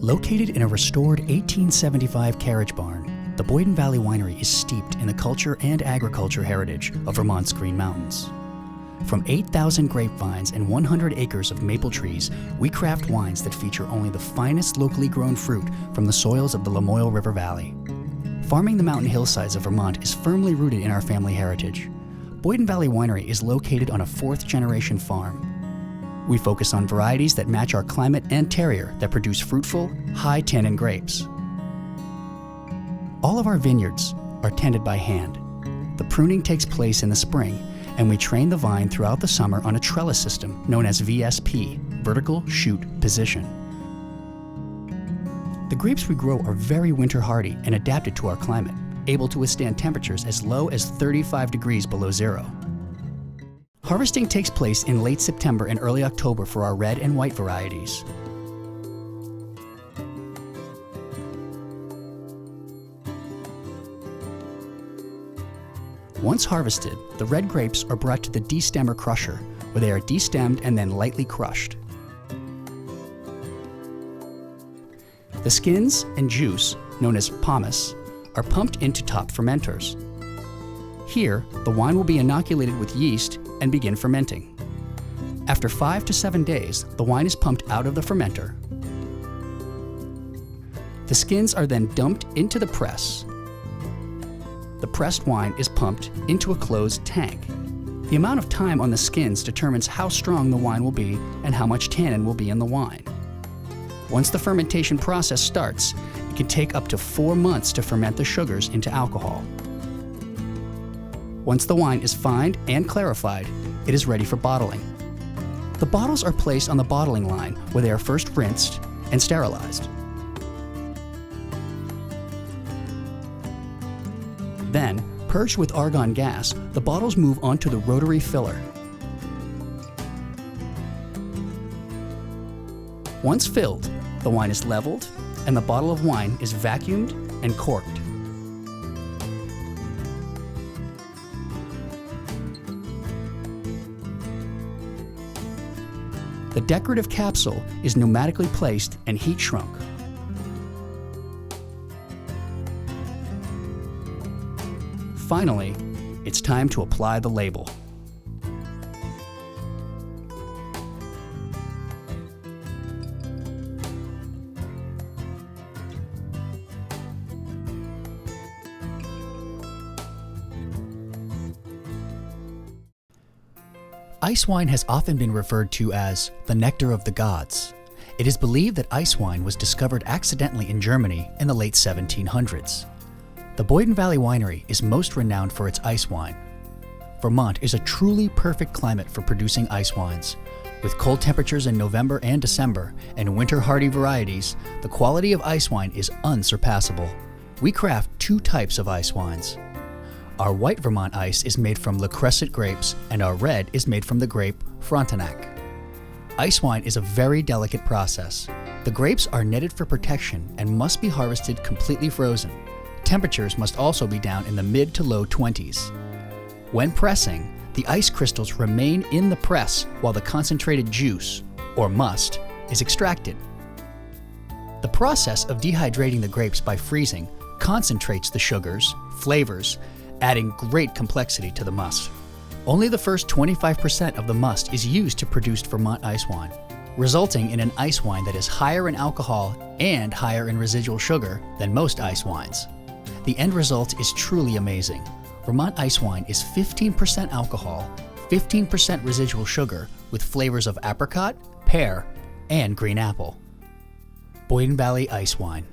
Located in a restored 1875 carriage barn, the Boyden Valley Winery is steeped in the culture and agriculture heritage of Vermont's Green Mountains. From 8,000 grapevines and 100 acres of maple trees, we craft wines that feature only the finest locally grown fruit from the soils of the Lamoille River Valley. Farming the mountain hillsides of Vermont is firmly rooted in our family heritage. Boyden Valley Winery is located on a fourth-generation farm. We focus on varieties that match our climate and terroir that produce fruitful, high-tannin grapes. All of our vineyards are tended by hand. The pruning takes place in the spring, and we train the vine throughout the summer on a trellis system known as VSP, vertical shoot position. The grapes we grow are very winter hardy and adapted to our climate, able to withstand temperatures as low as 35 degrees below zero. Harvesting takes place in late September and early October for our red and white varieties. Once harvested, the red grapes are brought to the destemmer crusher, where they are destemmed and then lightly crushed. The skins and juice, known as pomace, are pumped into top fermenters. Here, the wine will be inoculated with yeast and begin fermenting. After 5 to 7 days, the wine is pumped out of the fermenter. The skins are then dumped into the press. The pressed wine is pumped into a closed tank. The amount of time on the skins determines how strong the wine will be and how much tannin will be in the wine. Once the fermentation process starts, it can take up to 4 months to ferment the sugars into alcohol. Once the wine is fined and clarified, it is ready for bottling. The bottles are placed on the bottling line where they are first rinsed and sterilized. Then, purged with argon gas, the bottles move onto the rotary filler. Once filled, the wine is leveled and the bottle of wine is vacuumed and corked. The decorative capsule is pneumatically placed and heat shrunk. Finally, it's time to apply the label. Ice wine has often been referred to as the nectar of the gods. It is believed that ice wine was discovered accidentally in Germany in the late 1700s. The Boyden Valley Winery is most renowned for its ice wine. Vermont is a truly perfect climate for producing ice wines. With cold temperatures in November and December and winter-hardy varieties, the quality of ice wine is unsurpassable. We craft 2 types of ice wines. Our white Vermont ice is made from Le Cresset grapes, and our red is made from the grape Frontenac. Ice wine is a very delicate process. The grapes are netted for protection and must be harvested completely frozen. Temperatures must also be down in the mid to low 20s. When pressing, the ice crystals remain in the press while the concentrated juice, or must, is extracted. The process of dehydrating the grapes by freezing concentrates the sugars, flavors, adding great complexity to the must. Only the first 25% of the must is used to produce Vermont ice wine, resulting in an ice wine that is higher in alcohol and higher in residual sugar than most ice wines. The end result is truly amazing. Vermont ice wine is 15% alcohol, 15% residual sugar with flavors of apricot, pear, and green apple. Boyden Valley Ice Wine.